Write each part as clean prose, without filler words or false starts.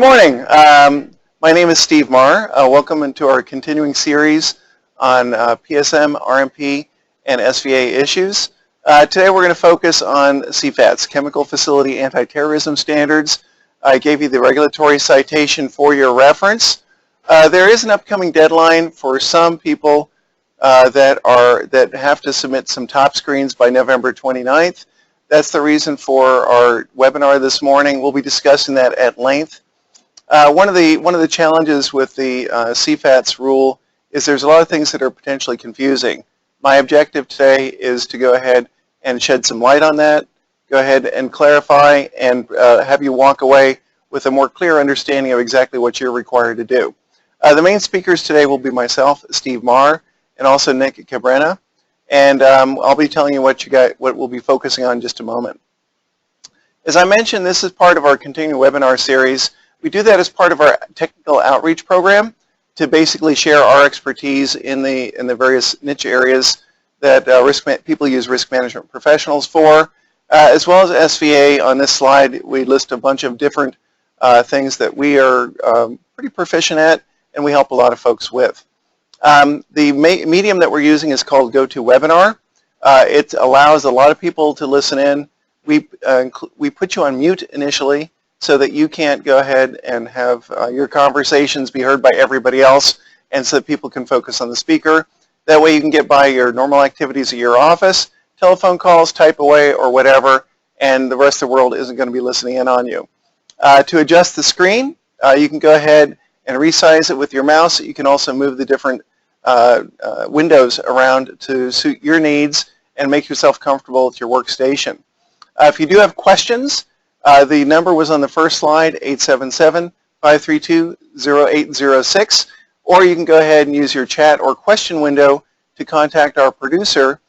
Morning. My name is Steve Maher. Welcome to our continuing series on PSM, RMP, and SVA issues. Today we're going to focus on CFATS, Chemical Facility Anti-Terrorism Standards. I gave you the regulatory citation for your reference. There is an upcoming deadline for some people that have to submit some top screens by November 29th. That's the reason for our webinar this morning. We'll be discussing that at length. One of the challenges with the CFATS rule is there's a lot of things that are potentially confusing. My objective today is to go ahead and shed some light on that, go ahead and clarify, and have you walk away with a more clear understanding of exactly what you're required to do. The main speakers today will be myself, Steve Maher, and also Nick Cabrena, and I'll be telling you what we'll be focusing on in just a moment. As I mentioned, this is part of our continuing webinar series. We do that as part of our technical outreach program to basically share our expertise in the various niche areas that people use risk management professionals for, as well as SVA. On this slide, we list a bunch of different things that we are pretty proficient at, and we help a lot of folks with. The medium that we're using is called GoToWebinar. It allows a lot of people to listen in. We put you on mute initially, so that you can't go ahead and have your conversations be heard by everybody else, and so that people can focus on the speaker. That way you can get by your normal activities at your office, telephone calls, type away, or whatever, and the rest of the world isn't going to be listening in on you. To adjust the screen, you can go ahead and resize it with your mouse. You can also move the different windows around to suit your needs and make yourself comfortable with your workstation. If you do have questions, the number was on the first slide, 877-532-0806, or you can go ahead and use your chat or question window to contact our producer,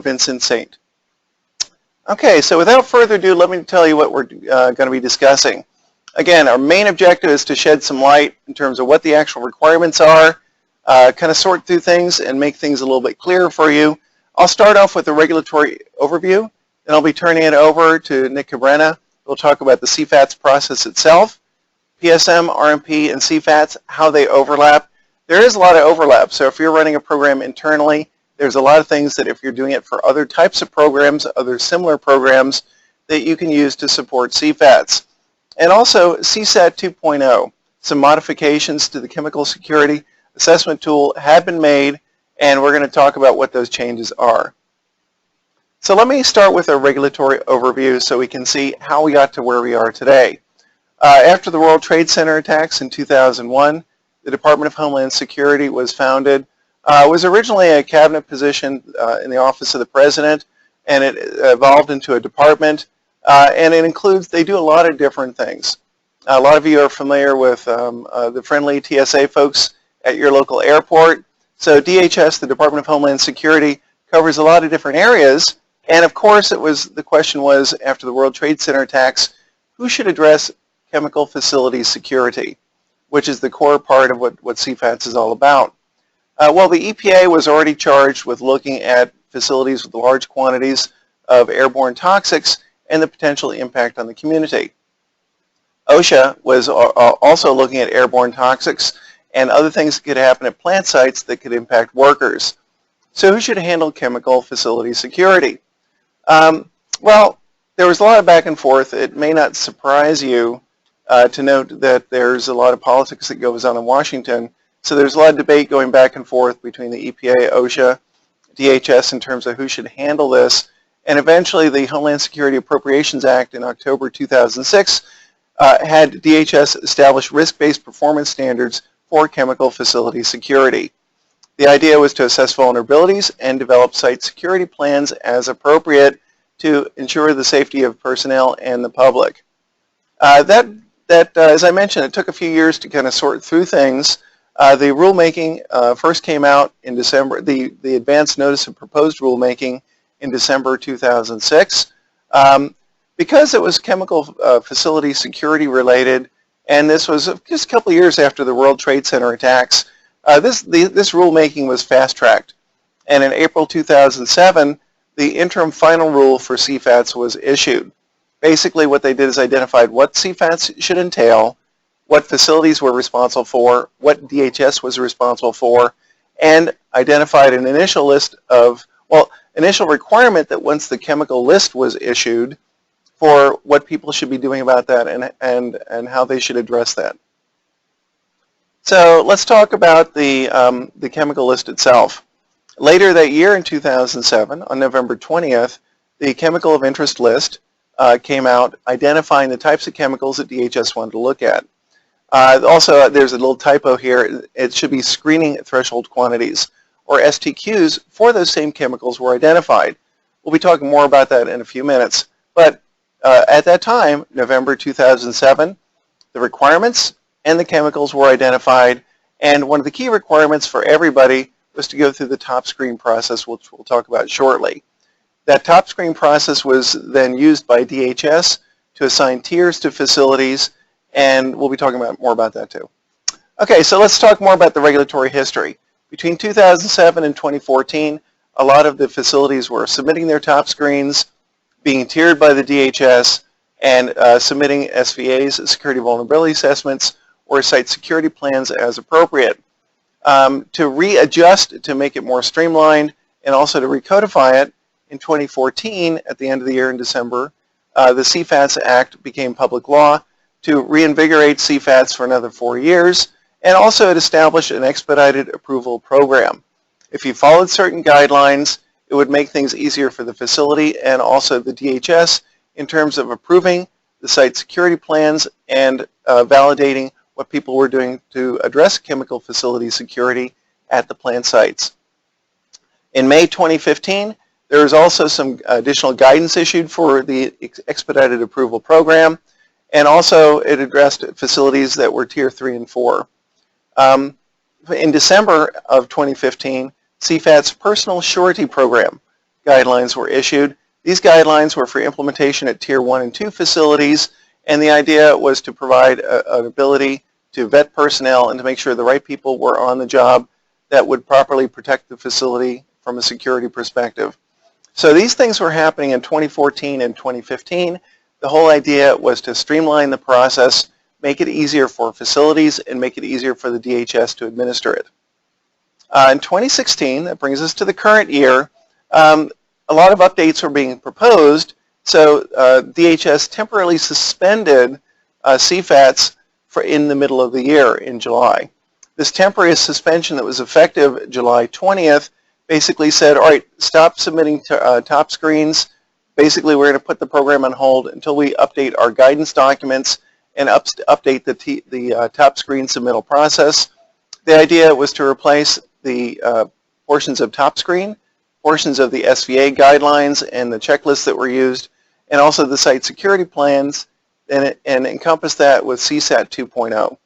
Vincent Saint. Okay, so without further ado, let me tell you what we're going to be discussing. Again, our main objective is to shed some light in terms of what the actual requirements are, kind of sort through things and make things a little bit clearer for you. I'll start off with a regulatory overview, and I'll be turning it over to Nick Cabrena. We'll talk about the CFATS process itself, PSM, RMP, and CFATS, how they overlap. There is a lot of overlap, so if you're running a program internally, there's a lot of things that if you're doing it for other types of programs, other similar programs, that you can use to support CFATS. And also CSAT 2.0, some modifications to the chemical security assessment tool have been made, and we're going to talk about what those changes are. So let me start with a regulatory overview so we can see how we got to where we are today. After the World Trade Center attacks in 2001, the Department of Homeland Security was founded. It was originally a cabinet position in the Office of the President, and it evolved into a department, and it includes, they do a lot of different things. A lot of you are familiar with the friendly TSA folks at your local airport. So DHS, the Department of Homeland Security, covers a lot of different areas. And of course, the question was, after the World Trade Center attacks, who should address chemical facility security, which is the core part of what CFATS is all about. Well, the EPA was already charged with looking at facilities with large quantities of airborne toxics and the potential impact on the community. OSHA was also looking at airborne toxics and other things that could happen at plant sites that could impact workers. So who should handle chemical facility security? Well, there was a lot of back and forth. It may not surprise you to note that there's a lot of politics that goes on in Washington. So there's a lot of debate going back and forth between the EPA, OSHA, DHS in terms of who should handle this. And eventually the Homeland Security Appropriations Act in October 2006 had DHS establish risk-based performance standards for chemical facility security. The idea was to assess vulnerabilities and develop site security plans as appropriate to ensure the safety of personnel and the public. As I mentioned, it took a few years to kind of sort through things. The rulemaking first came out in December, the advance notice of proposed rulemaking in December 2006. Because it was chemical facility security related, and this was just a couple of years after the World Trade Center attacks, this rulemaking was fast-tracked, and in April 2007, the interim final rule for CFATS was issued. Basically, what they did is identified what CFATS should entail, what facilities were responsible for, what DHS was responsible for, and identified an initial list of, well, initial requirement that once the chemical list was issued for what people should be doing about that and how they should address that. So let's talk about the chemical list itself. Later that year in 2007, on November 20th, the chemical of interest list came out identifying the types of chemicals that DHS wanted to look at. Also, there's a little typo here. It should be screening threshold quantities, or STQs, for those same chemicals were identified. We'll be talking more about that in a few minutes. But at that time, November 2007, the requirements and the chemicals were identified, and one of the key requirements for everybody was to go through the top screen process, which we'll talk about shortly. That top screen process was then used by DHS to assign tiers to facilities, and we'll be talking more about that too. Okay, so let's talk more about the regulatory history. Between 2007 and 2014, a lot of the facilities were submitting their top screens, being tiered by the DHS, and submitting SVAs, security vulnerability assessments, or site security plans as appropriate. To readjust to make it more streamlined and also to recodify it, in 2014, at the end of the year in December, the CFATS Act became public law to reinvigorate CFATS for another 4 years, and also it established an expedited approval program. If you followed certain guidelines, it would make things easier for the facility and also the DHS in terms of approving the site security plans and validating what people were doing to address chemical facility security at the plant sites. In May 2015, there was also some additional guidance issued for the expedited approval program, and also it addressed facilities that were tier 3 and 4. In December of 2015, CFATS Personal Surety Program guidelines were issued. These guidelines were for implementation at tier 1 and 2 facilities, and the idea was to provide an ability to vet personnel and to make sure the right people were on the job that would properly protect the facility from a security perspective. So these things were happening in 2014 and 2015. The whole idea was to streamline the process, make it easier for facilities, and make it easier for the DHS to administer it. In 2016, that brings us to the current year, a lot of updates were being proposed. So DHS temporarily suspended CFATS in the middle of the year in July. This temporary suspension that was effective July 20th basically said, all right, stop submitting top screens. Basically, we're going to put the program on hold until we update our guidance documents and update the top screen submittal process. The idea was to replace the portions of top screen, portions of the SVA guidelines and the checklists that were used, and also the site security plans, and encompass that with CSAT 2.0.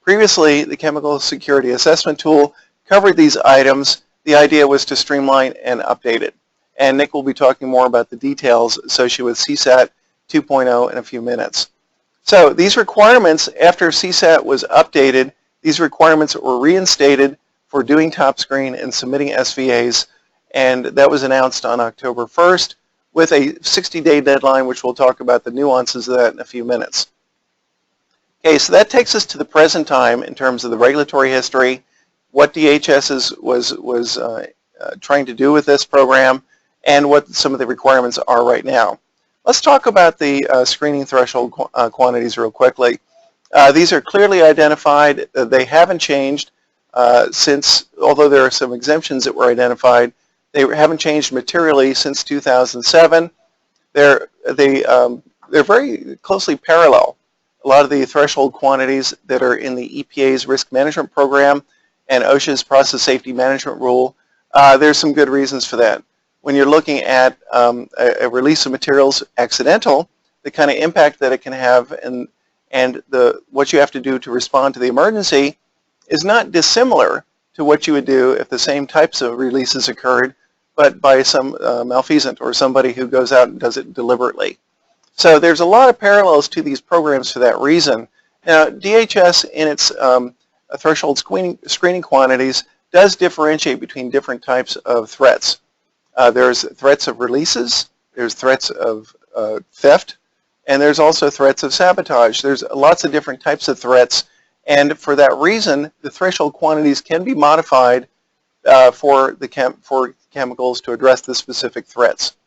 Previously, the Chemical Security Assessment Tool covered these items. The idea was to streamline and update it. And Nick will be talking more about the details associated with CSAT 2.0 in a few minutes. So these requirements, after CSAT was updated, these requirements were reinstated for doing top screen and submitting SVAs, and that was announced on October 1st with a 60-day deadline, which we'll talk about the nuances of that in a few minutes. Okay, so that takes us to the present time in terms of the regulatory history, what DHS was trying to do with this program, and what some of the requirements are right now. Let's talk about the screening threshold quantities real quickly. These are clearly identified. They haven't changed since, although there are some exemptions that were identified, they haven't changed materially since 2007. They're very closely parallel. A lot of the threshold quantities that are in the EPA's risk management program and OSHA's process safety management rule, there's some good reasons for that. When you're looking at a release of materials accidental, the kind of impact that it can have and what you have to do to respond to the emergency is not dissimilar to what you would do if the same types of releases occurred, but by some malfeasant or somebody who goes out and does it deliberately. So there's a lot of parallels to these programs for that reason. Now, DHS in its threshold screening quantities does differentiate between different types of threats. There's threats of releases, there's threats of theft, and there's also threats of sabotage. There's lots of different types of threats, and for that reason, the threshold quantities can be modified for chemicals to address the specific threats.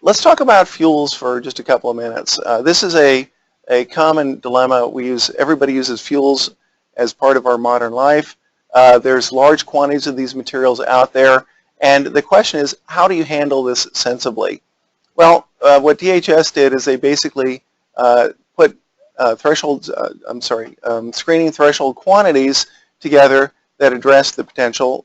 Let's talk about fuels for just a couple of minutes. This is a common dilemma. Everybody uses fuels as part of our modern life. There's large quantities of these materials out there, and the question is, how do you handle this sensibly? Well, what DHS did is they basically put screening threshold quantities together that address the potential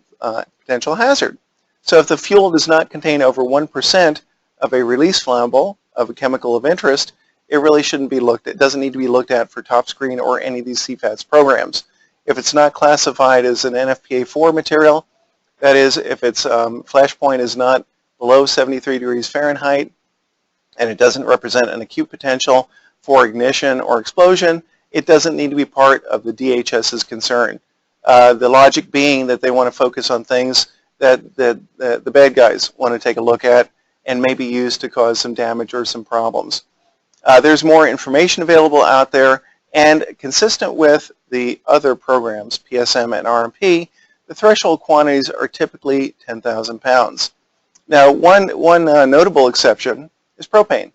hazard. So if the fuel does not contain over 1% of a release flammable of a chemical of interest, it really shouldn't be looked at. It doesn't need to be looked at for top screen or any of these CFATS programs. If it's not classified as an NFPA4 material, that is, if its flash point is not below 73 degrees Fahrenheit and it doesn't represent an acute potential for ignition or explosion, it doesn't need to be part of the DHS's concern. The logic being that they want to focus on things that the bad guys want to take a look at and maybe use to cause some damage or some problems. There's more information available out there, and consistent with the other programs, PSM and RMP, the threshold quantities are typically 10,000 pounds. Now, one notable exception is propane.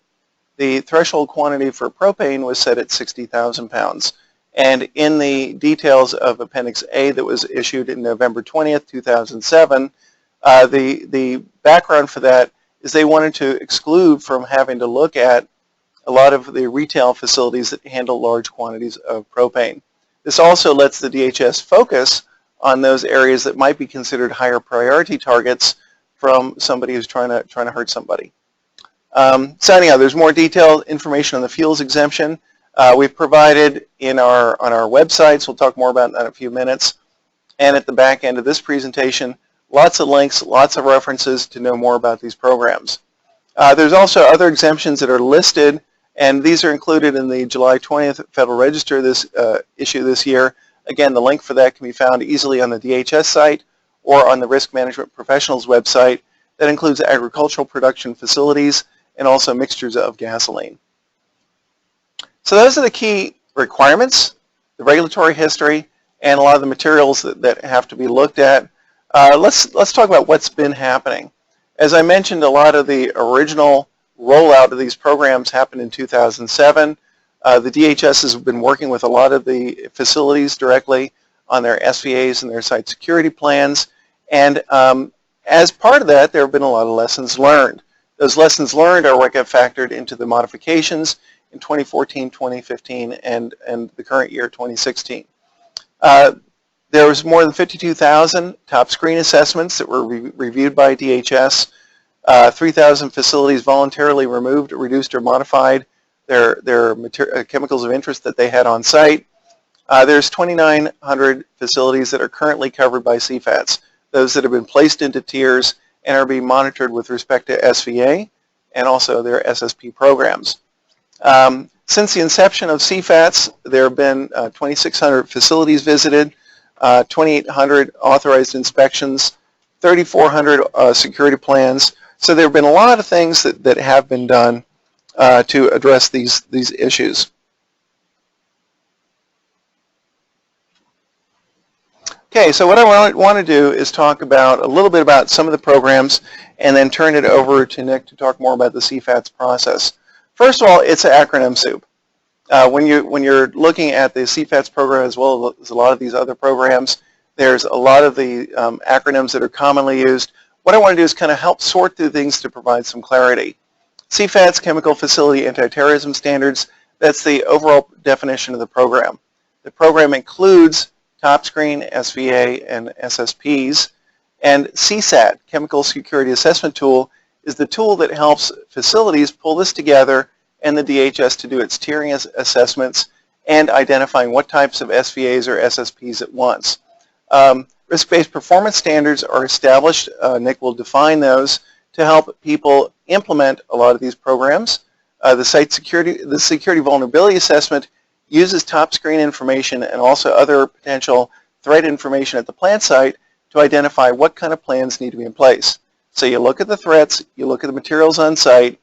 The threshold quantity for propane was set at 60,000 pounds. And in the details of Appendix A that was issued in November 20th, 2007, the background for that is they wanted to exclude from having to look at a lot of the retail facilities that handle large quantities of propane. This also lets the DHS focus on those areas that might be considered higher priority targets from somebody who's trying to hurt somebody. So anyhow, there's more detailed information on the fuels exemption. We've provided on our websites. We'll talk more about that in a few minutes. And at the back end of this presentation, lots of links, lots of references to know more about these programs. There's also other exemptions that are listed, and these are included in the July 20th Federal Register issue this year. Again, the link for that can be found easily on the DHS site or on the Risk Management Professionals website. That includes agricultural production facilities and also mixtures of gasoline. So those are the key requirements, the regulatory history, and a lot of the materials that have to be looked at. Let's talk about what's been happening. As I mentioned, a lot of the original rollout of these programs happened in 2007. The DHS has been working with a lot of the facilities directly on their SVAs and their site security plans. And as part of that, there have been a lot of lessons learned. Those lessons learned are what got factored into the modifications in 2014, 2015, and the current year, 2016. There was more than 52,000 top screen assessments that were reviewed by DHS. 3,000 facilities voluntarily removed, reduced, or modified their chemicals of interest that they had on site. There's 2,900 facilities that are currently covered by CFATS, those that have been placed into tiers and are being monitored with respect to SVA and also their SSP programs. Since the inception of CFATS, there have been 2,600 facilities visited, 2,800 authorized inspections, 3,400 security plans. So there have been a lot of things that have been done to address these issues. Okay, so what I want to do is talk about a little bit about some of the programs and then turn it over to Nick to talk more about the CFATS process. First of all, it's an acronym soup. When you're looking at the CFATS program as well as a lot of these other programs, there's a lot of the acronyms that are commonly used. What I want to do is kind of help sort through things to provide some clarity. CFATS, Chemical Facility Anti-Terrorism Standards, that's the overall definition of the program. The program includes top screen, SVA, and SSPs. And CSAT, Chemical Security Assessment Tool, is the tool that helps facilities pull this together and the DHS to do its tiering assessments and identifying what types of SVAs or SSPs it wants. Risk-based performance standards are established. Nick will define those to help people implement a lot of these programs. The security vulnerability assessment uses top screen information and also other potential threat information at the plant site to identify what kind of plans need to be in place. So you look at the threats, you look at the materials on site,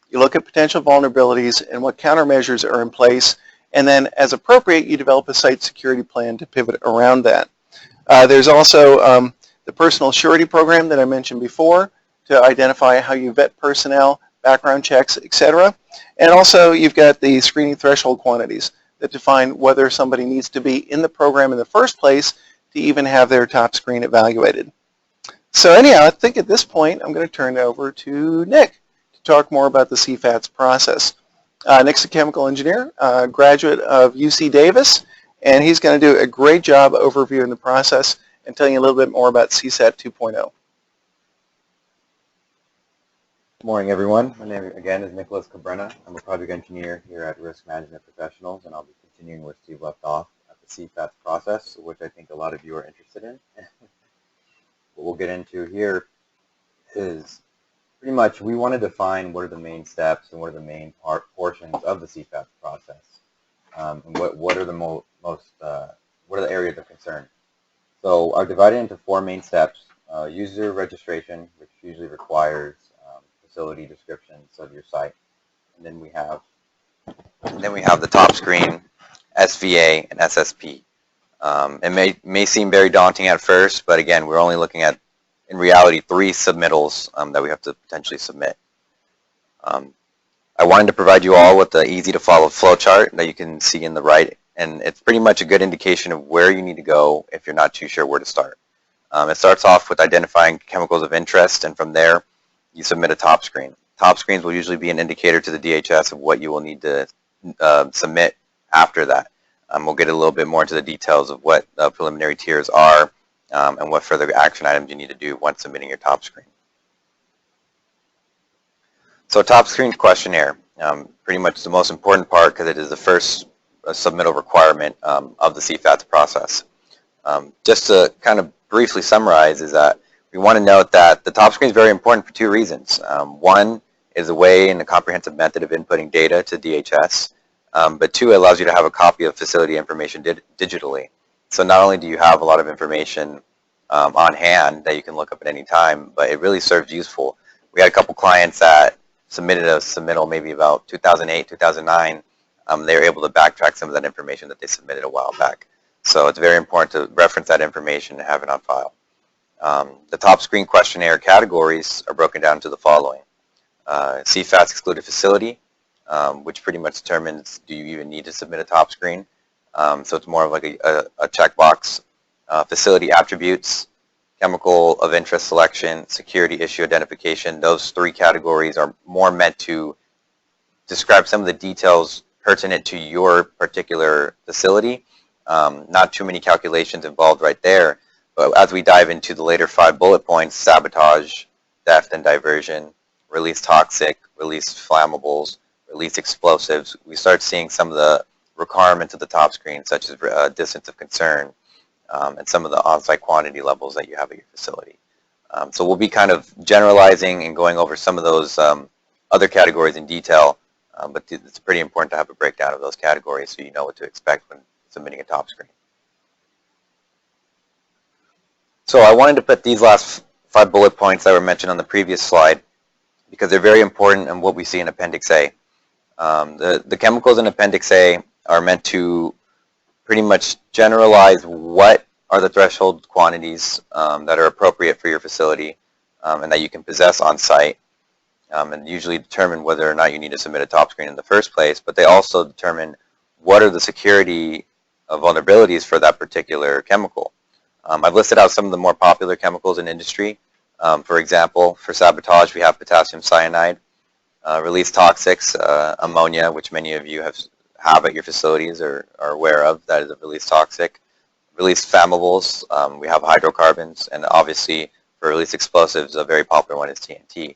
You look at potential vulnerabilities and what countermeasures are in place, and then as appropriate, you develop a site security plan to pivot around that. There's also the personal surety program that I mentioned before to identify how you vet personnel, background checks, etc. And also you've got the screening threshold quantities that define whether somebody needs to be in the program in the first place to even have their top screen evaluated. So anyhow, I think at this point I'm going to turn it over to Nick to talk more about the CFATS process. Nick's a chemical engineer, graduate of UC Davis, and he's going to do a great job overviewing the process and telling you a little bit more about CSAT 2.0. Good morning, everyone. My name, again, is Nicholas Cabrena. I'm a project engineer here at Risk Management Professionals, and I'll be continuing where Steve left off at the CFATS process, which I think a lot of you are interested in. What we'll get into here is pretty much we want to define what are the main steps and what are the main portions of the CFATS process, and what are the what are the areas of concern. So I've divided into 4 main steps: user registration, which usually requires facility descriptions of your site, and then we have the top screen, SVA, and SSP. It may seem very daunting at first, but again, we're only looking at, in reality, 3 submittals that we have to potentially submit. I wanted to provide you all with the easy-to-follow flowchart that you can see in the right, and it's pretty much a good indication of where you need to go if you're not too sure where to start. It starts off with identifying chemicals of interest, and from there, you submit a top screen. Top screens will usually be an indicator to the DHS of what you will need to submit after that. We'll get a little bit more into the details of what preliminary tiers are and what further action items you need to do once submitting your top screen. So top screen questionnaire, pretty much the most important part because it is the first submittal requirement of the CFATS process. Just to kind of briefly summarize is that we want to note that the top screen is very important for 2 reasons. One is a way and a comprehensive method of inputting data to DHS, but 2, it allows you to have a copy of facility information digitally. So not only do you have a lot of information on hand that you can look up at any time, but it really serves useful. We had a couple clients that submitted a submittal maybe about 2008, 2009. They were able to backtrack some of that information that they submitted a while back. So it's very important to reference that information and have it on file. The top screen questionnaire categories are broken down to the following. CFATS excluded facility, which pretty much determines do you even need to submit a top screen. So it's more of like a checkbox. Facility attributes, chemical of interest selection, security issue identification. Those 3 categories are more meant to describe some of the details pertinent to your particular facility. Not too many calculations involved right there. But as we dive into the later 5 bullet points, sabotage, theft and diversion, release toxic, release flammables, release explosives, we start seeing some of the requirements of the top screen, such as distance of concern and some of the on-site quantity levels that you have at your facility. So we'll be kind of generalizing and going over some of those other categories in detail, but it's pretty important to have a breakdown of those categories so you know what to expect when submitting a top screen. So I wanted to put these last 5 bullet points that were mentioned on the previous slide because they're very important in what we see in Appendix A. The chemicals in Appendix A are meant to pretty much generalize what are the threshold quantities that are appropriate for your facility and that you can possess on site, and usually determine whether or not you need to submit a top screen in the first place, but they also determine what are the security vulnerabilities for that particular chemical. I've listed out some of the more popular chemicals in industry. For example, for sabotage, we have potassium cyanide, release toxics, ammonia, which many of you have at your facilities or are aware of. That is a release toxic. Release flammables, we have hydrocarbons, and obviously for release explosives, a very popular one is TNT.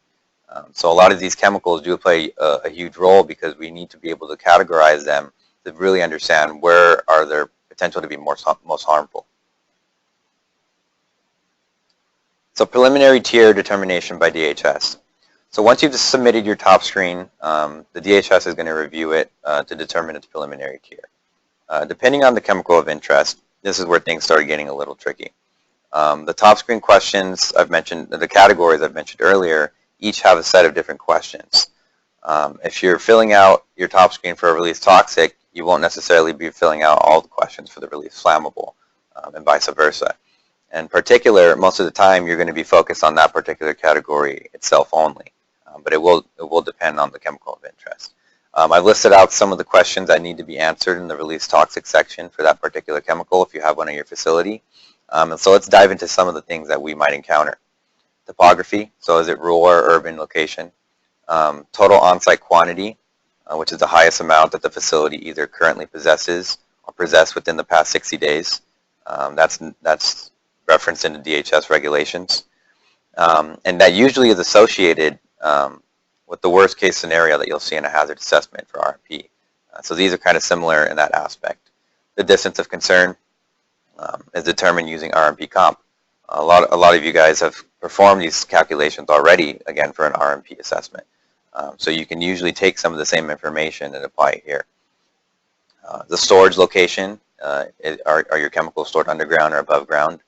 So a lot of these chemicals do play a huge role because we need to be able to categorize them to really understand where are their potential to be most harmful. So preliminary tier determination by DHS. So once you've submitted your top screen, the DHS is going to review it to determine its preliminary tier. Depending on the chemical of interest, this is where things started getting a little tricky. The top screen questions I've mentioned, the categories I've mentioned earlier, each have a set of different questions. If you're filling out your top screen for a release toxic, you won't necessarily be filling out all the questions for the release flammable, and vice versa. In particular, most of the time you're going to be focused on that particular category itself only, but it will depend on the chemical of interest. I've listed out some of the questions that need to be answered in the release toxic section for that particular chemical if you have one at your facility. And so let's dive into some of the things that we might encounter. Topography, so is it rural or urban location? Total on-site quantity, which is the highest amount that the facility either currently possesses or possessed within the past 60 days. That's referenced in the DHS regulations. And that usually is associated with the worst case scenario that you'll see in a hazard assessment for RMP. So these are kind of similar in that aspect. The distance of concern is determined using RMP comp. A lot of you guys have performed these calculations already, again, for an RMP assessment. So you can usually take some of the same information and apply it here. The storage location, are your chemicals stored underground or above ground?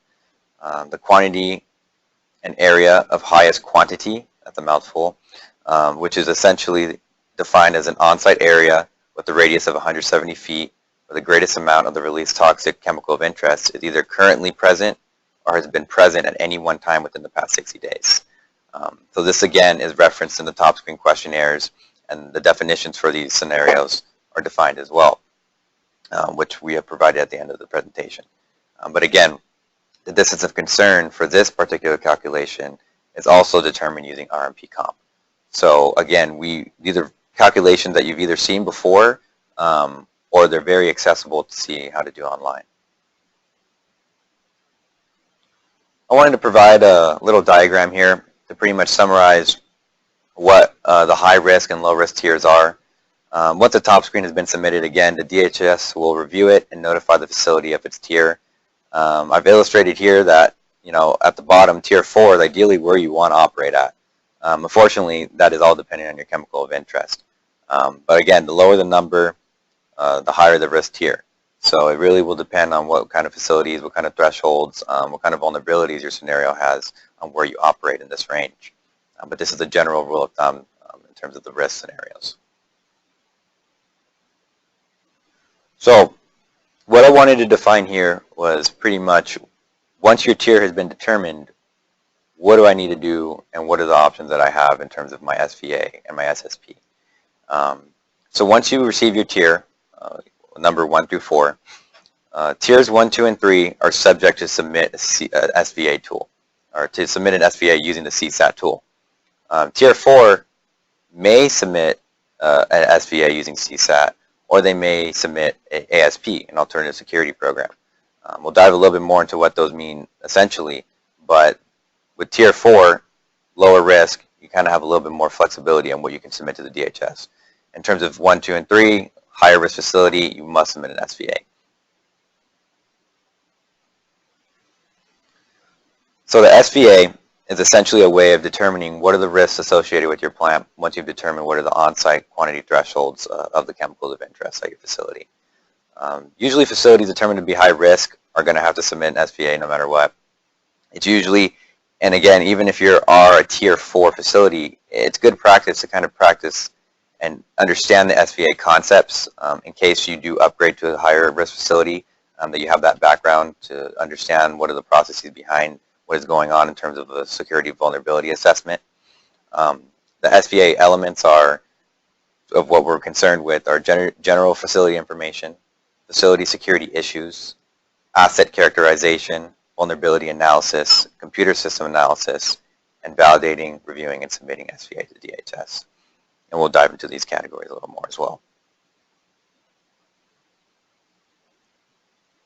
The quantity and area of highest quantity, that's a mouthful, which is essentially defined as an on-site area with a radius of 170 feet where the greatest amount of the released toxic chemical of interest is either currently present or has been present at any one time within the past 60 days. So this again is referenced in the top screen questionnaires, and the definitions for these scenarios are defined as well, which we have provided at the end of the presentation. But again, the distance of concern for this particular calculation is also determined using RMP comp. So again, these are calculations that you've either seen before or they're very accessible to see how to do online. I wanted to provide a little diagram here to pretty much summarize what the high risk and low risk tiers are. Once the top screen has been submitted, again, the DHS will review it and notify the facility of its tier. I've illustrated here that, at the bottom, tier 4 is ideally where you want to operate at. Unfortunately, that is all depending on your chemical of interest. But again, the lower the number, the higher the risk tier. So it really will depend on what kind of facilities, what kind of thresholds, what kind of vulnerabilities your scenario has on where you operate in this range. But this is the general rule of thumb in terms of the risk scenarios. So what I wanted to define here was pretty much once your tier has been determined, what do I need to do and what are the options that I have in terms of my SVA and my SSP. So once you receive your tier, number 1 through 4, tiers 1, 2, and 3 are subject to submit a SVA tool, or to submit an SVA using the CSAT tool. Tier 4 may submit an SVA using CSAT, or they may submit an ASP, an alternative security program. We'll dive a little bit more into what those mean essentially, but with tier 4, lower risk, you kind of have a little bit more flexibility on what you can submit to the DHS. In terms of 1, 2, and 3, higher risk facility, you must submit an SVA. So the SVA is essentially a way of determining what are the risks associated with your plant once you've determined what are the on-site quantity thresholds of the chemicals of interest at your facility. Usually facilities determined to be high risk are going to have to submit an SVA no matter what. It's usually, and again, even if you are a tier 4 facility, it's good practice to kind of practice and understand the SVA concepts in case you do upgrade to a higher risk facility, that you have that background to understand what are the processes behind what is going on in terms of a security vulnerability assessment. The SVA elements of what we're concerned with are general facility information, facility security issues, asset characterization, vulnerability analysis, computer system analysis, and validating, reviewing, and submitting SVA to the DHS. And we'll dive into these categories a little more as well.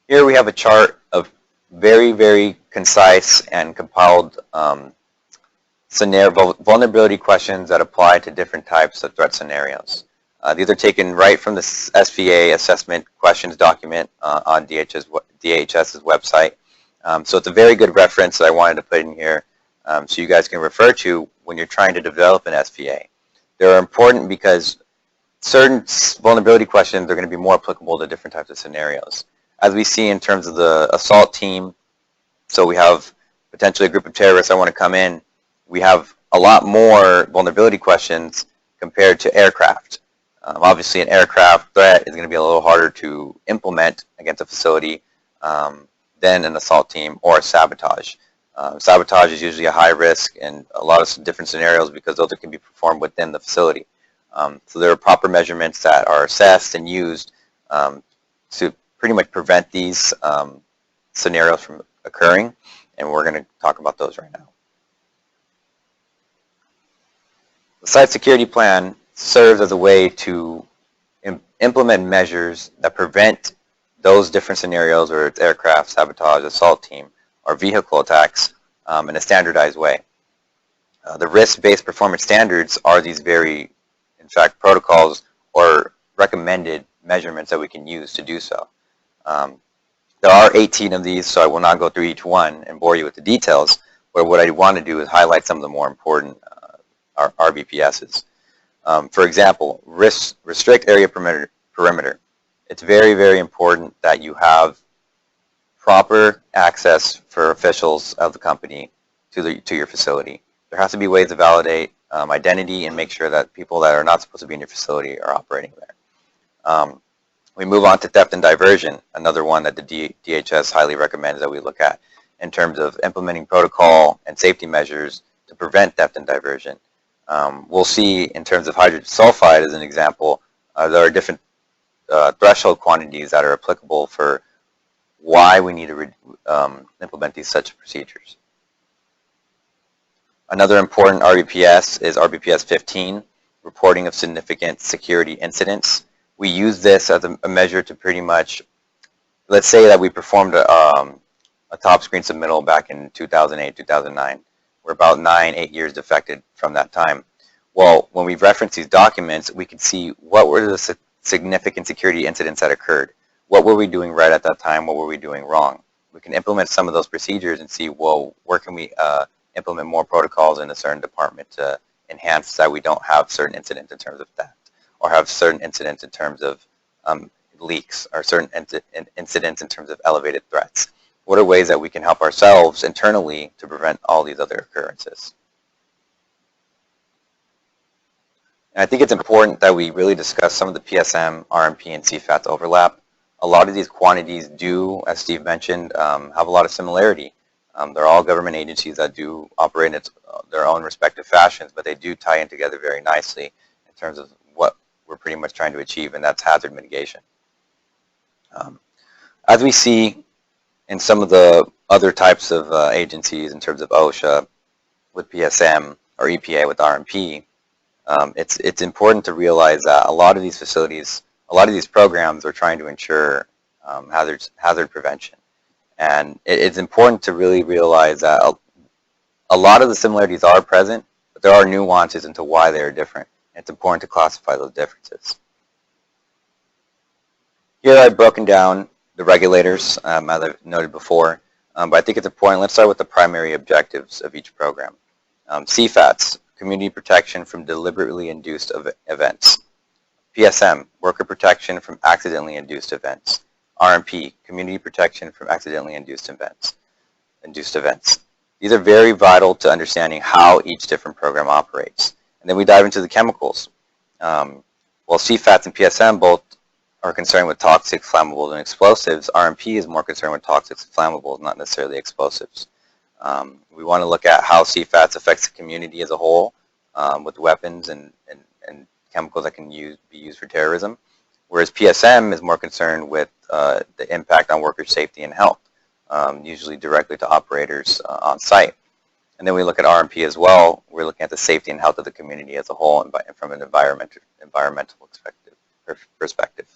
Here we have a chart of very, very concise and compiled vulnerability questions that apply to different types of threat scenarios. These are taken right from the SVA assessment questions document on DHS's website. So it's a very good reference that I wanted to put in here so you guys can refer to when you're trying to develop an SVA. They're important because certain vulnerability questions are going to be more applicable to different types of scenarios. As we see in terms of the assault team, so we have potentially a group of terrorists that want to come in, we have a lot more vulnerability questions compared to aircraft. Obviously, an aircraft threat is going to be a little harder to implement against a facility than an assault team or sabotage. Sabotage is usually a high risk in a lot of different scenarios because those can be performed within the facility. So there are proper measurements that are assessed and used to pretty much prevent these scenarios from occurring, and we're going to talk about those right now. The site security plan serves as a way to implement measures that prevent those different scenarios, whether it's aircraft, sabotage, assault team, or vehicle attacks in a standardized way. The risk-based performance standards are these very, in fact, protocols or recommended measurements that we can use to do so. There are 18 of these, so I will not go through each one and bore you with the details, but what I want to do is highlight some of the more important RBPSs. For example, restrict area perimeter. It's very, very important that you have proper access for officials of the company to your facility. There has to be ways to validate identity and make sure that people that are not supposed to be in your facility are operating there. We move on to theft and diversion, another one that the DHS highly recommends that we look at in terms of implementing protocol and safety measures to prevent theft and diversion. We'll see in terms of hydrogen sulfide as an example, there are different threshold quantities that are applicable for why we need to implement these such procedures. Another important RBPS is RBPS 15, reporting of significant security incidents. We use this as a measure to pretty much, let's say that we performed a top screen submittal back in 2008, 2009. We're about 8 years defected from that time. Well, when we reference these documents, we can see what were the significant security incidents that occurred. What were we doing right at that time? What were we doing wrong? We can implement some of those procedures and see, well, where can we implement more protocols in a certain department to enhance that we don't have certain incidents in terms of theft, or have certain incidents in terms of leaks, or certain incidents in terms of elevated threats. What are ways that we can help ourselves internally to prevent all these other occurrences? And I think it's important that we really discuss some of the PSM, RMP, and CFATS overlap. A lot of these quantities do, as Steve mentioned, have a lot of similarity. They're all government agencies that do operate in their own respective fashions, but they do tie in together very nicely in terms of what we're pretty much trying to achieve, and that's hazard mitigation. As we see in some of the other types of agencies in terms of OSHA with PSM or EPA with RMP, it's important to realize that a lot of these facilities, a lot of these programs are trying to ensure hazard prevention. And it's important to really realize that a lot of the similarities are present, but there are nuances into why they are different. And it's important to classify those differences. Here I've broken down the regulators, as I've noted before, but I think it's important. Let's start with the primary objectives of each program. CFATS, community protection from deliberately induced events. PSM, worker protection from accidentally induced events. RMP, community protection from accidentally induced events. These are very vital to understanding how each different program operates. And then we dive into the chemicals. While CFATS and PSM both are concerned with toxic, flammables, and explosives, RMP is more concerned with toxics and flammables, not necessarily explosives. We want to look at how CFATS affects the community as a whole with weapons and chemicals that can be used for terrorism, whereas PSM is more concerned with the impact on worker safety and health, usually directly to operators on site. And then we look at RMP as well. We're looking at the safety and health of the community as a whole and from an environmental perspective.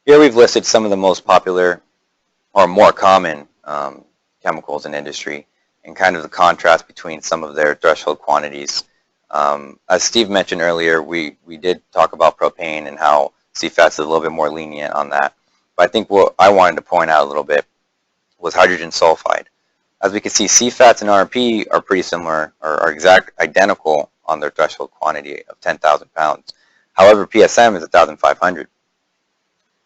Here we've listed some of the most popular or more common chemicals in industry and kind of the contrast between some of their threshold quantities. As Steve mentioned earlier, we did talk about propane and how CFATS is a little bit more lenient on that. But I think what I wanted to point out a little bit was hydrogen sulfide. As we can see, CFATS and RMP are pretty similar, or are identical on their threshold quantity of 10,000 pounds. However, PSM is 1,500.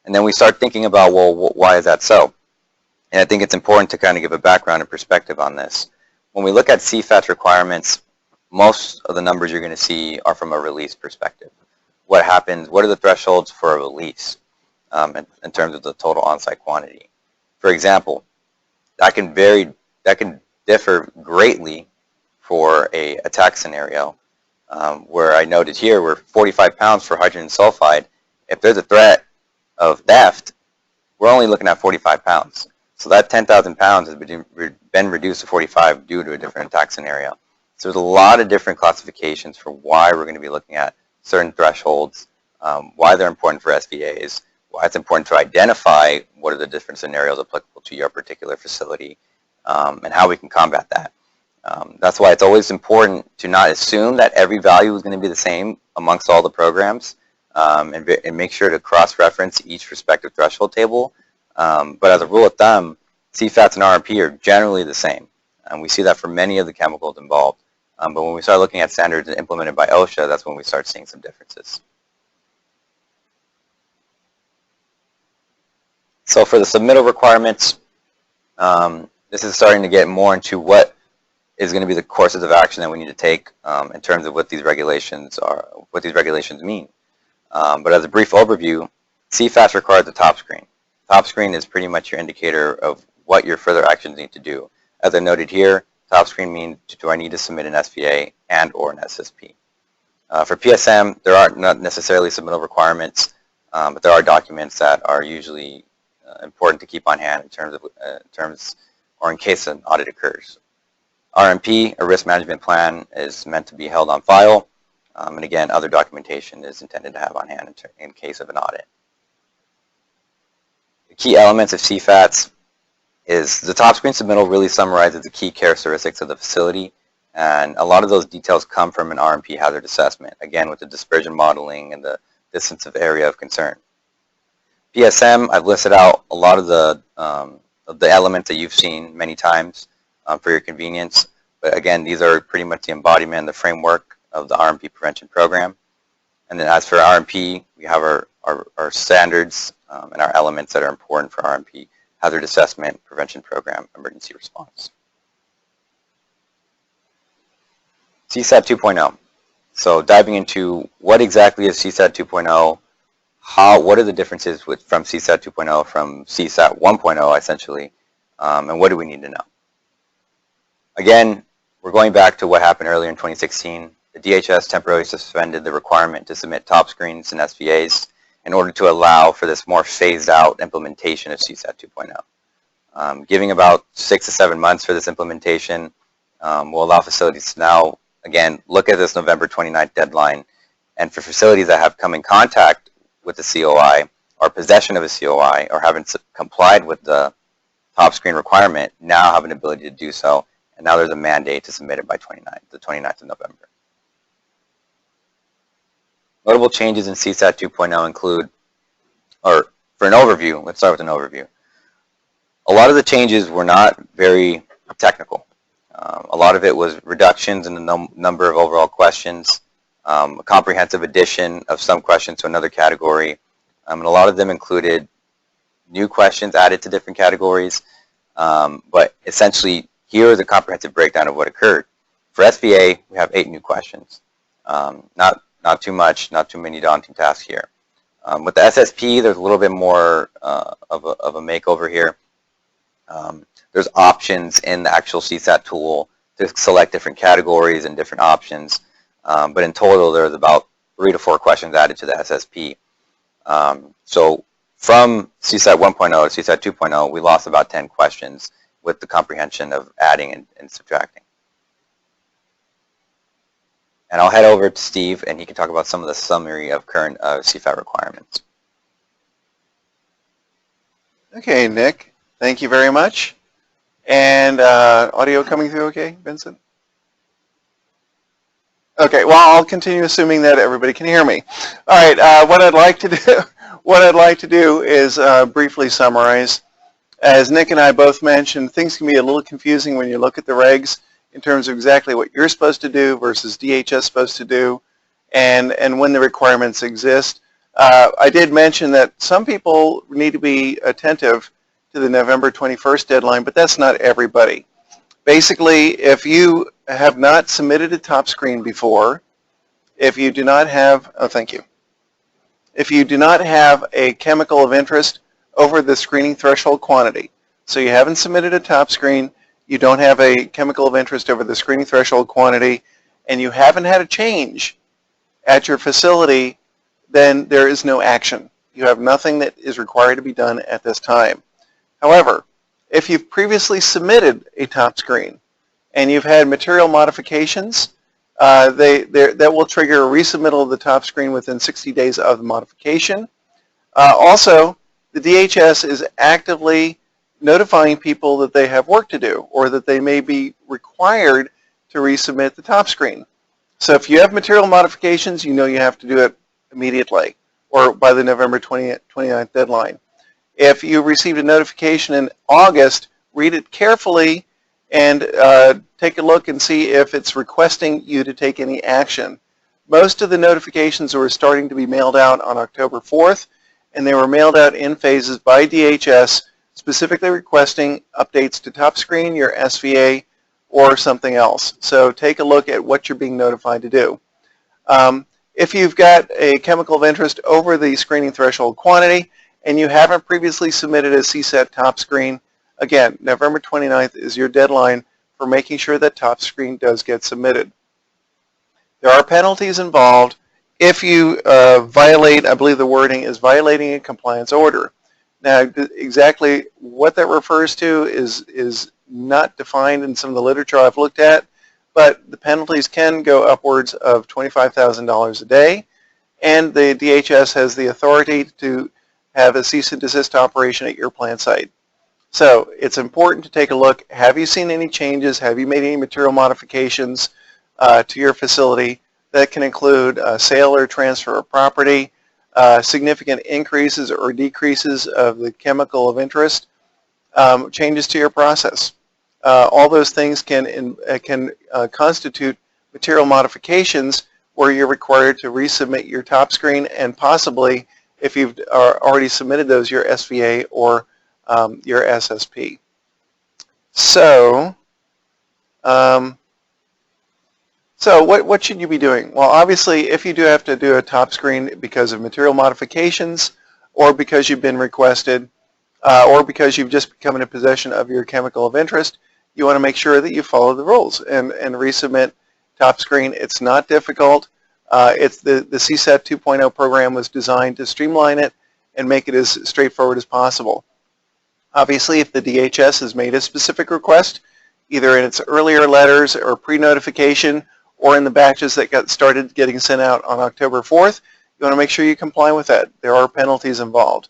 And then we start thinking about, well, why is that so? And I think it's important to kind of give a background and perspective on this. When we look at CFATS requirements most of the numbers you're going to see are from a release perspective. What happens, what are the thresholds for a release in terms of the total on-site quantity? For example, that can differ greatly for a attack scenario, where I noted here we're 45 pounds for hydrogen sulfide. If there's a threat of theft, we're only looking at 45 pounds. So that 10,000 pounds has been reduced to 45 due to a different attack scenario. So there's a lot of different classifications for why we're going to be looking at certain thresholds, why they're important for SVAs, why it's important to identify what are the different scenarios applicable to your particular facility, and how we can combat that. That's why it's always important to not assume that every value is going to be the same amongst all the programs, and make sure to cross-reference each respective threshold table. But as a rule of thumb, CFATS and RMP are generally the same, and we see that for many of the chemicals involved. But when we start looking at standards implemented by OSHA, that's when we start seeing some differences. So for the submittal requirements, this is starting to get more into what is going to be the courses of action that we need to take in terms of what these regulations are, what these regulations mean. But as a brief overview, CFATS requires a top screen. Top screen is pretty much your indicator of what your further actions need to do. As I noted here, top screen means, do I need to submit an SVA and or an SSP? For PSM, there are not necessarily submittal requirements, but there are documents that are usually important to keep on hand in terms or in case an audit occurs. RMP, a risk management plan, is meant to be held on file, and again, other documentation is intended to have on hand in case of an audit. The key elements of CFATS is the top screen submittal really summarizes the key characteristics of the facility, and a lot of those details come from an RMP hazard assessment, again with the dispersion modeling and the distance of area of concern. PSM, I've listed out a lot of the elements that you've seen many times for your convenience, but again, these are pretty much the embodiment, the framework of the RMP prevention program. And then as for RMP, we have our standards and our elements that are important for RMP: hazard assessment, prevention program, emergency response. CSAT 2.0. So diving into what exactly is CSAT 2.0, what are the differences from CSAT 2.0 from CSAT 1.0 essentially, and what do we need to know? Again, we're going back to what happened earlier in 2016. The DHS temporarily suspended the requirement to submit top screens and SVAs in order to allow for this more phased out implementation of CSAT 2.0. Giving about 6 to 7 months for this implementation will allow facilities to now, again, look at this November 29th deadline, and for facilities that have come in contact with the COI or possession of a COI or haven't complied with the top screen requirement now have an ability to do so, and now there's a mandate to submit it by the 29th of November. Notable changes in CSAT 2.0 include, or for an overview, let's start with an overview. A lot of the changes were not very technical. A lot of it was reductions in the number of overall questions, a comprehensive addition of some questions to another category, and a lot of them included new questions added to different categories, but essentially here is a comprehensive breakdown of what occurred. For SVA, we have 8 new questions. Not too much, not too many daunting tasks here. With the SSP, there's a little bit more of a makeover here. There's options in the actual CSAT tool to select different categories and different options, but in total there's about 3 to 4 questions added to the SSP. So from CSAT 1.0 to CSAT 2.0, we lost about 10 questions with the comprehension of adding and subtracting. And I'll head over to Steve, and he can talk about some of the summary of current CFAT requirements. Okay, Nick, thank you very much. And audio coming through okay, Vincent? Okay, well, I'll continue assuming that everybody can hear me. All right, what I'd like to do is briefly summarize. As Nick and I both mentioned, things can be a little confusing when you look at the regs in terms of exactly what you're supposed to do versus DHS supposed to do, and when the requirements exist. I did mention that some people need to be attentive to the November 21st deadline, but that's not everybody. Basically, if you have not submitted a top screen before, if you do not have, oh, thank you. If you do not have a chemical of interest over the screening threshold quantity, so you haven't submitted a top screen, you don't have a chemical of interest over the screening threshold quantity, and you haven't had a change at your facility, then there is no action. You have nothing that is required to be done at this time. However, if you've previously submitted a top screen and you've had material modifications, that will trigger a resubmittal of the top screen within 60 days of the modification. Also, the DHS is actively notifying people that they have work to do or that they may be required to resubmit the top screen. So if you have material modifications, you know you have to do it immediately or by the November 29th deadline. If you received a notification in August, read it carefully and take a look and see if it's requesting you to take any action. Most of the notifications were starting to be mailed out on October 4th, and they were mailed out in phases by DHS, specifically requesting updates to top screen, your SVA, or something else. So take a look at what you're being notified to do. If you've got a chemical of interest over the screening threshold quantity and you haven't previously submitted a CSAT top screen, again, November 29th is your deadline for making sure that top screen does get submitted. There are penalties involved if you violate, I believe the wording is violating a compliance order. Now, exactly what that refers to is not defined in some of the literature I've looked at, but the penalties can go upwards of $25,000 a day, and the DHS has the authority to have a cease and desist operation at your plant site. So it's important to take a look. Have you seen any changes? Have you made any material modifications to your facility that can include sale or transfer of property, significant increases or decreases of the chemical of interest, changes to your process? All those things can constitute material modifications where you're required to resubmit your top screen and possibly, if you've already submitted those, your SVA or your SSP. So, what should you be doing? Well, obviously, if you do have to do a top screen because of material modifications or because you've been requested or because you've just become in possession of your chemical of interest, you want to make sure that you follow the rules and resubmit top screen. It's not difficult. It's the CSAT 2.0 program was designed to streamline it and make it as straightforward as possible. Obviously, if the DHS has made a specific request, either in its earlier letters or pre-notification or in the batches that got started getting sent out on October 4th, you want to make sure you comply with that. There are penalties involved.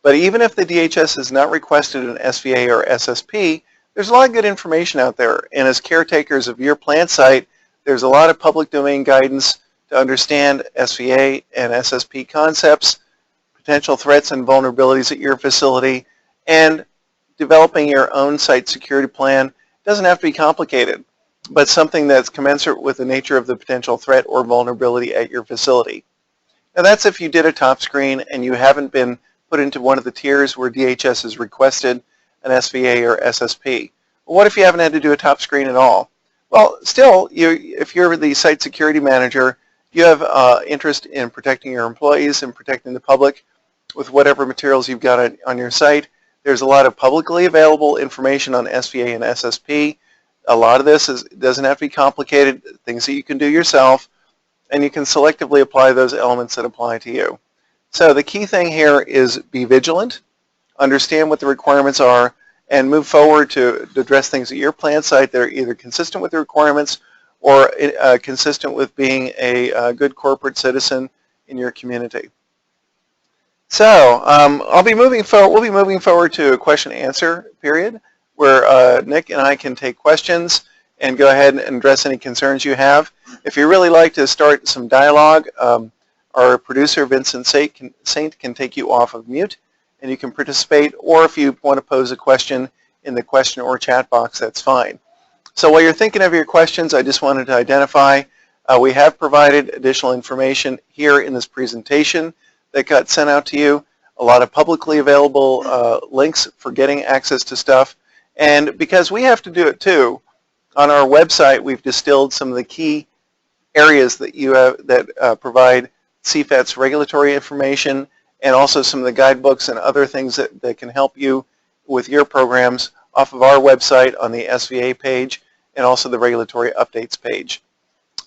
But even if the DHS has not requested an SVA or SSP, there's a lot of good information out there. And as caretakers of your plant site, there's a lot of public domain guidance to understand SVA and SSP concepts, potential threats and vulnerabilities at your facility, and developing your own site security plan. Doesn't have to be complicated, but something that's commensurate with the nature of the potential threat or vulnerability at your facility. Now that's if you did a top screen and you haven't been put into one of the tiers where DHS has requested an SVA or SSP. Well, what if you haven't had to do a top screen at all? Well, still, if you're the site security manager, you have interest in protecting your employees and protecting the public with whatever materials you've got on your site. There's a lot of publicly available information on SVA and SSP. A lot of this doesn't have to be complicated, things that you can do yourself, and you can selectively apply those elements that apply to you. So the key thing here is be vigilant, understand what the requirements are, and move forward to address things at your plant site that are either consistent with the requirements or consistent with being a good corporate citizen in your community. So we'll be moving forward to a question and answer period where Nick and I can take questions and go ahead and address any concerns you have. If you really like to start some dialogue, our producer Vincent Saint can take you off of mute and you can participate, or if you want to pose a question in the question or chat box, that's fine. So while you're thinking of your questions, I just wanted to identify we have provided additional information here in this presentation that got sent out to you, a lot of publicly available links for getting access to stuff, And because we have to do it too, on our website we've distilled some of the key areas that you have that provide CFATS regulatory information, and also some of the guidebooks and other things that can help you with your programs off of our website on the SVA page and also the regulatory updates page.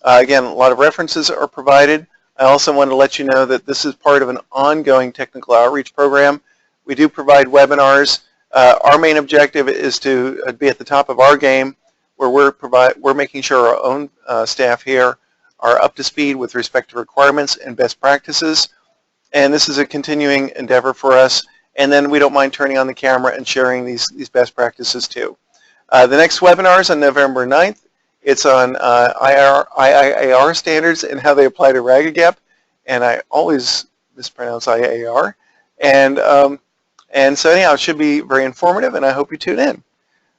Again, a lot of references are provided. I also want to let you know that this is part of an ongoing technical outreach program. We do provide webinars. Our main objective is to be at the top of our game, where we're making sure our own staff here are up to speed with respect to requirements and best practices. And this is a continuing endeavor for us. And then we don't mind turning on the camera and sharing these best practices too. The next webinar is on November 9th. It's on IIAR standards and how they apply to RAGAGEP. And I always mispronounce IIAR. And so anyhow, it should be very informative, and I hope you tune in.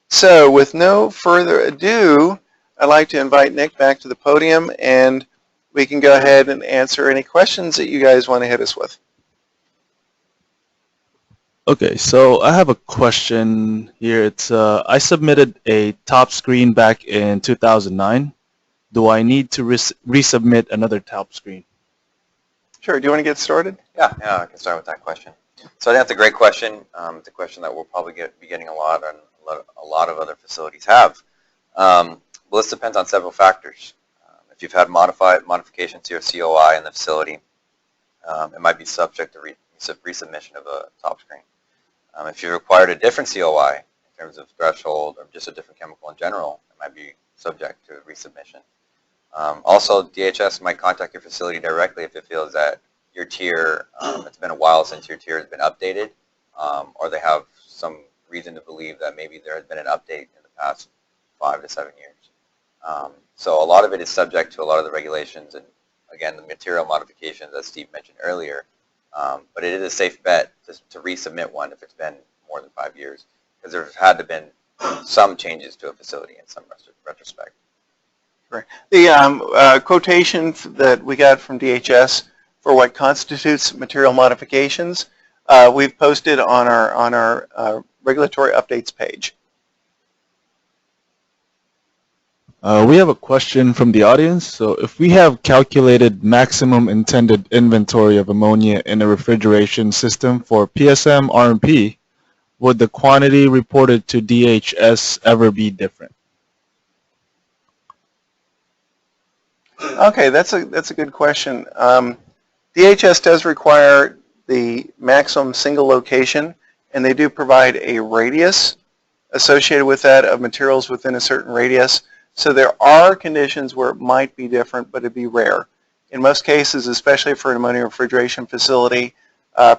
So with no further ado, I'd like to invite Nick back to the podium, and we can go ahead and answer any questions that you guys want to hit us with. Okay, so I have a question here. It's I submitted a top screen back in 2009. Do I need to resubmit another top screen? Sure. Do you want to get started? Yeah, I can start with that question. So that's a great question. It's a question that we'll probably be getting a lot, and a lot of other facilities have. Well, this depends on several factors. If you've had modifications to your COI in the facility, it might be subject to resubmission of a top screen. If you required a different COI in terms of threshold or just a different chemical in general, it might be subject to resubmission. Also, DHS might contact your facility directly if it feels that your tier, it's been a while since your tier has been updated, or they have some reason to believe that maybe there has been an update in the past 5 to 7 years. So a lot of it is subject to a lot of the regulations and, again, the material modifications that Steve mentioned earlier. But it is a safe bet to resubmit one if it's been more than 5 years, because there have had to been some changes to a facility in some retrospect. Right. The quotation that we got from DHS for what constitutes material modifications, we've posted on our regulatory updates page. We have a question from the audience. So if we have calculated maximum intended inventory of ammonia in a refrigeration system for PSM RMP, would the quantity reported to DHS ever be different? Okay, that's a good question. DHS does require the maximum single location, and they do provide a radius associated with that of materials within a certain radius. So there are conditions where it might be different, but it'd be rare. In most cases, especially for an ammonia refrigeration facility,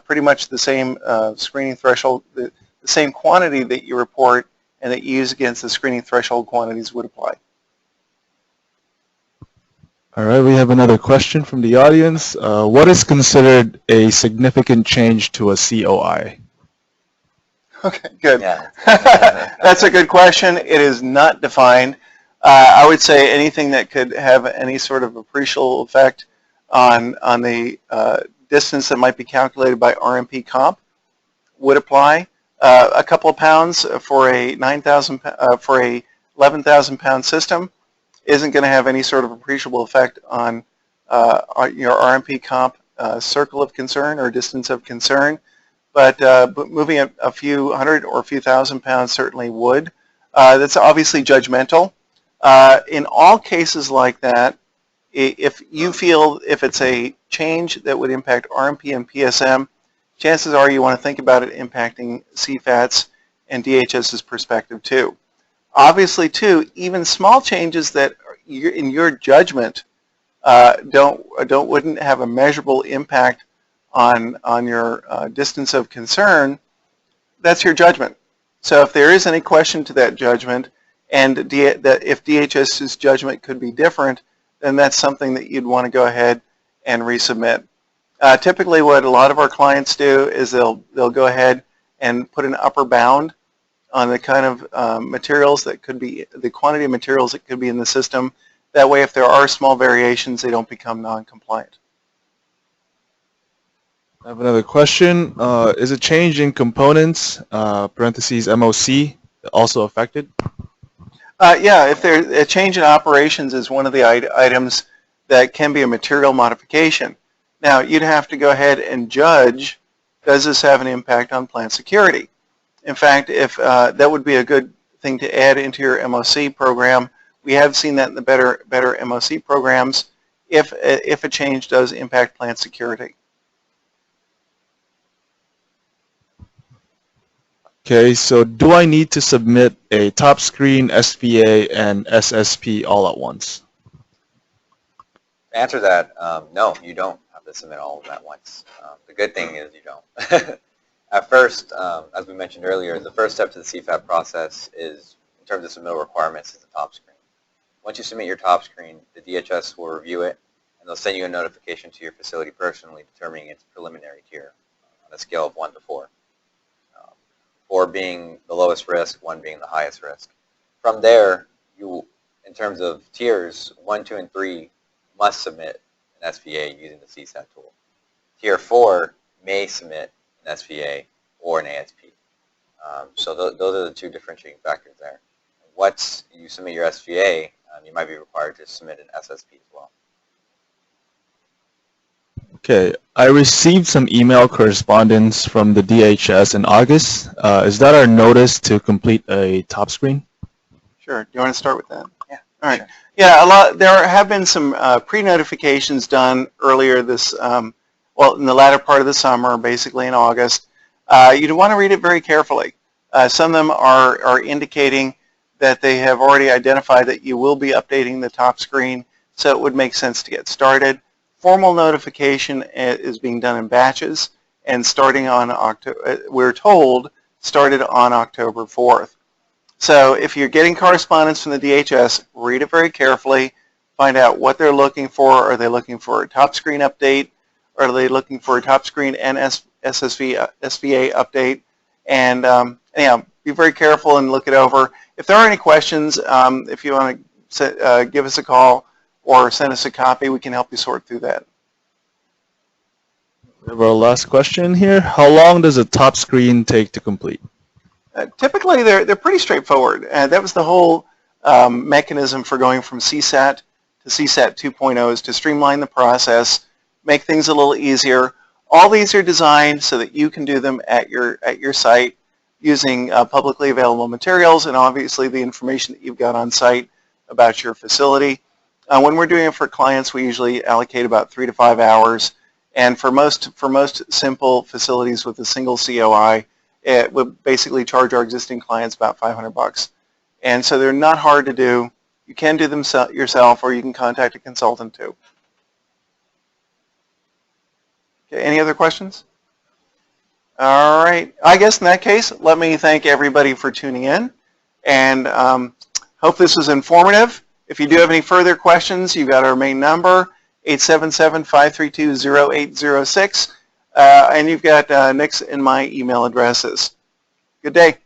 pretty much the same screening threshold, the same quantity that you report and that you use against the screening threshold quantities would apply. All right, we have another question from the audience. What is considered a significant change to a COI? Okay, good. Yeah. That's a good question. It is not defined. I would say anything that could have any sort of appreciable effect on the distance that might be calculated by RMP comp would apply. A couple of pounds for a 11,000 pound system isn't going to have any sort of appreciable effect on your RMP comp circle of concern or distance of concern, but moving a few hundred or a few thousand pounds certainly would. That's obviously judgmental. In all cases like that, if you feel if it's a change that would impact RMP and PSM, chances are you want to think about it impacting CFATS and DHS's perspective too. Obviously too, even small changes that in your judgment wouldn't have a measurable impact on your distance of concern, that's your judgment. So if there is any question to that judgment, and that if DHS's judgment could be different, then that's something that you'd want to go ahead and resubmit. Typically what a lot of our clients do is they'll go ahead and put an upper bound on the kind of materials that could be, the quantity of materials that could be in the system. That way if there are small variations, they don't become non-compliant. I have another question. Is a change in components, parentheses MOC, also affected? Yeah, if there's a change in operations is one of the items that can be a material modification. Now, you'd have to go ahead and judge, does this have an impact on plant security? In fact, if that would be a good thing to add into your MOC program. We have seen that in the better MOC programs if a change does impact plant security. Okay, so do I need to submit a top screen, SVA, and SSP all at once? To answer that, no, you don't have to submit all of them at once. The good thing is you don't. At first, as we mentioned earlier, the first step to the CFAT process is, in terms of submittal requirements, is the top screen. Once you submit your top screen, the DHS will review it, and they'll send you a notification to your facility personally determining its preliminary tier on a scale of 1 to 4. 4 being the lowest risk, 1 being the highest risk. From there, you, in terms of tiers, 1, 2, and 3 must submit an SVA using the CSAT tool. Tier 4 may submit an SVA or an ASP. So those are the two differentiating factors there. Once you submit your SVA, you might be required to submit an SSP as well. Okay, I received some email correspondence from the DHS in August. Is that our notice to complete a top screen? Sure. Do you want to start with that? Yeah. All right. Sure. Yeah, there have been some pre-notifications done earlier this, well, in the latter part of the summer, basically in August. You'd want to read it very carefully. Some of them are indicating that they have already identified that you will be updating the top screen, so it would make sense to get started. Formal notification is being done in batches, and starting on October, we're told, started on October 4th. So if you're getting correspondence from the DHS, read it very carefully, find out what they're looking for. Are they looking for a top screen update? Are they looking for a top screen and SVA update? And yeah, be very careful and look it over. If there are any questions, if you want to give us a call or send us a copy, we can help you sort through that. We have our last question here. How long does a top screen take to complete? Typically, they're pretty straightforward. That was the whole mechanism for going from CSAT to CSAT 2.0 is to streamline the process, make things a little easier. All these are designed so that you can do them at your site using publicly available materials and obviously the information that you've got on site about your facility. When we're doing it for clients, we usually allocate about 3 to 5 hours. And for most simple facilities with a single COI, it would basically charge our existing clients about $500. And so they're not hard to do. You can do them yourself, or you can contact a consultant too. Okay, any other questions? All right. I guess in that case, let me thank everybody for tuning in, and hope this was informative. If you do have any further questions, you've got our main number, 877-532-0806, and you've got Nick's and my email addresses. Good day.